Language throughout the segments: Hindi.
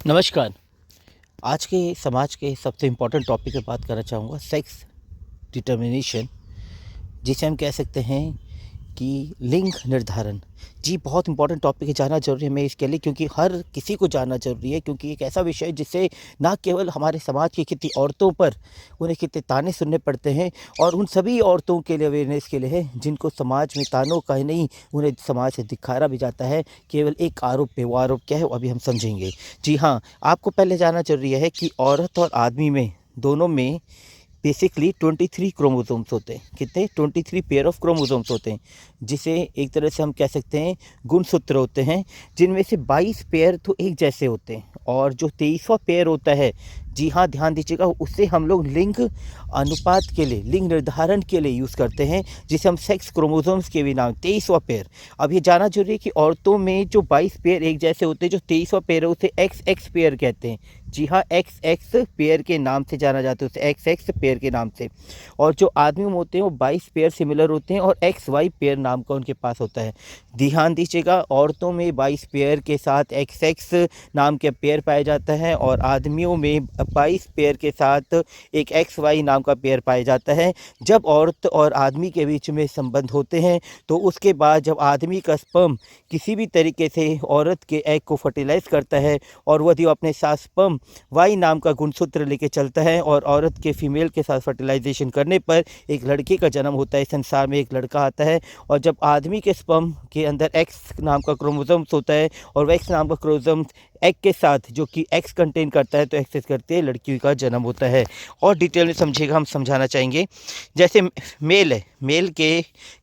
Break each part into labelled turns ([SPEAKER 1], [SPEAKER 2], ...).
[SPEAKER 1] नमस्कार। आज के समाज के सबसे इम्पोर्टेंट टॉपिक पे बात करना चाहूँगा, सेक्स डिटर्मिनेशन, जिसे हम कह सकते हैं कि लिंग निर्धारण। जी, बहुत इंपॉर्टेंट टॉपिक है, जानना ज़रूरी है हमें इसके लिए, क्योंकि हर किसी को जानना ज़रूरी है, क्योंकि एक ऐसा विषय है जिससे ना केवल हमारे समाज की कितनी औरतों पर उन्हें कितने ताने सुनने पड़ते हैं, और उन सभी औरतों के लिए अवेयरनेस के लिए है जिनको समाज में तानों का ही नहीं, उन्हें समाज से धिक्कारा भी जाता है केवल एक आरोप पे। वो आरोप क्या है वो अभी हम समझेंगे। जी हाँ, आपको पहले जानना ज़रूरी है कि औरत और आदमी में, दोनों में बेसिकली 23 क्रोमोसोम्स होते हैं। कितने? 23 पेयर ऑफ क्रोमोसोम्स होते हैं, जिसे एक तरह से हम कह सकते हैं गुणसूत्र होते हैं, जिनमें से 22 पेयर तो एक जैसे होते हैं, और जो 23वां पेयर होता है, जी हाँ ध्यान दीजिएगा, उससे हम लोग लिंग अनुपात के लिए, लिंग निर्धारण के लिए यूज़ करते हैं, जिसे हम सेक्स क्रोमोसोम्स के भी नाम, 23वां पेयर। अब ये जानना जरूरी है कि औरतों में जो 22 पेयर एक जैसे होते हैं, जो 23वां पेयर है उसे XX पेयर कहते हैं। जी हाँ, XX पेयर के नाम से जाना जाता है, उसे XX पेयर के नाम से। और जो आदमी में होते हैं वो 22 पेयर सिमिलर होते हैं, और XY पेयर नाम का उनके पास होता है। ध्यान दीजिएगा, औरतों में 22 पेयर के साथ XX नाम के पेयर पाया जाता है, और आदमियों में 22 पेयर के साथ एक XY नाम का पेयर पाया जाता है। जब औरत और आदमी के बीच में संबंध होते हैं, तो उसके बाद जब आदमी का स्पर्म किसी भी तरीके से औरत के एग को फर्टिलाइज करता है, और वह अपने साथ स्पर्म वाई नाम का गुणसूत्र लेके चलता है, और औरत के फीमेल के साथ फर्टिलाइजेशन करने पर एक लड़के का जन्म होता है, संसार में एक लड़का आता है। और जब आदमी के स्पर्म के अंदर एक्स नाम का क्रोमोसोम्स होता है, और वह एक्स नाम का क्रोमोसोम्स एग के साथ जो कि एक्स कंटेन करता है, तो एक्सेस करते लड़की का जन्म होता है। और डिटेल में समझिएगा, हम समझाना चाहेंगे। जैसे मेल है, मेल के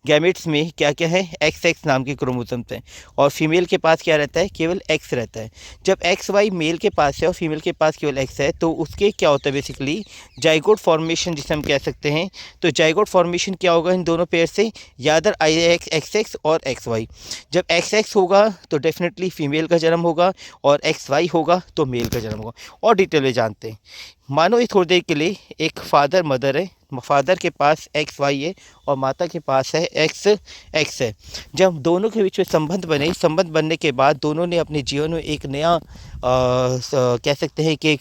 [SPEAKER 1] गैमेट्स में क्या क्या है, XX नाम के क्रोमोसोम्स हैं, और फीमेल के पास क्या रहता है, केवल X रहता है। जब XY मेल के पास है और फीमेल के पास केवल X है, तो उसके क्या होता है, बेसिकली जाइगोट फॉर्मेशन जिसे हम कह सकते हैं। तो जाइगोट फॉर्मेशन क्या होगा इन दोनों पेयर से, या अदर XX और XY। जब XX होगा तो डेफिनेटली फीमेल का जन्म होगा, और XY होगा तो मेल का जन्म होगा। और डिटेल में जानते हैं। मानो ये थोड़ी देर के लिए एक फादर मदर है, फादर के पास XY है और माता के पास है XX है। जब दोनों के बीच में संबंध बने, संबंध बनने के बाद दोनों ने अपने जीवन में एक नया कह सकते हैं कि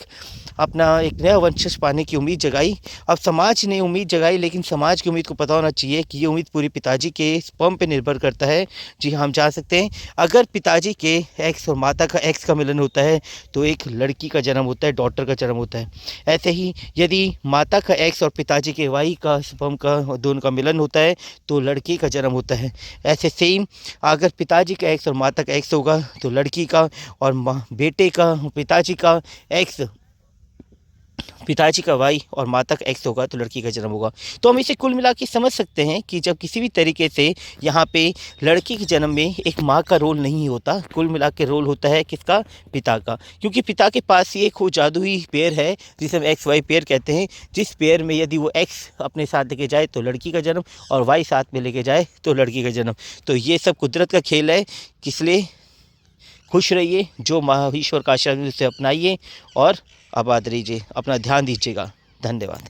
[SPEAKER 1] अपना एक नया वंशज पाने की उम्मीद जगाई। अब समाज ने उम्मीद जगाई, लेकिन समाज की उम्मीद को पता होना चाहिए कि ये उम्मीद पूरी पिताजी के स्पर्म पे निर्भर करता है। जी हाँ, हम जान सकते हैं, अगर पिताजी के X और माता का X का मिलन होता है तो एक लड़की का जन्म होता है, डॉटर का जन्म होता है। ऐसे ही यदि माता का X और पिताजी के Y का स्पर्म का दोनों का मिलन होता है तो लड़की का जन्म होता है। ऐसे सेम अगर पिताजी का X और माता का X होगा तो लड़की का, और बेटे का पिताजी का X, पिताजी का Y और माता का X होगा तो लड़की का जन्म होगा। तो हम इसे कुल मिला के समझ सकते हैं कि जब किसी भी तरीके से यहाँ पे लड़की के जन्म में एक माँ का रोल नहीं होता, कुल मिला के रोल होता है किसका, पिता का। क्योंकि पिता के पास ही एक वो जादुई पेयर है जिसे हम XY पेयर कहते हैं, जिस पेयर में यदि वो X अपने साथ लेके जाए तो लड़की का जन्म, और Y साथ में लेके जाए तो लड़की का जन्म। तो ये सब कुदरत का खेल है, इसलिए खुश रहिए, जो ईश्वर का आशीर्वाद उसे अपनाइए और आबाद रहिए। अपना ध्यान दीजिएगा। धन्यवाद।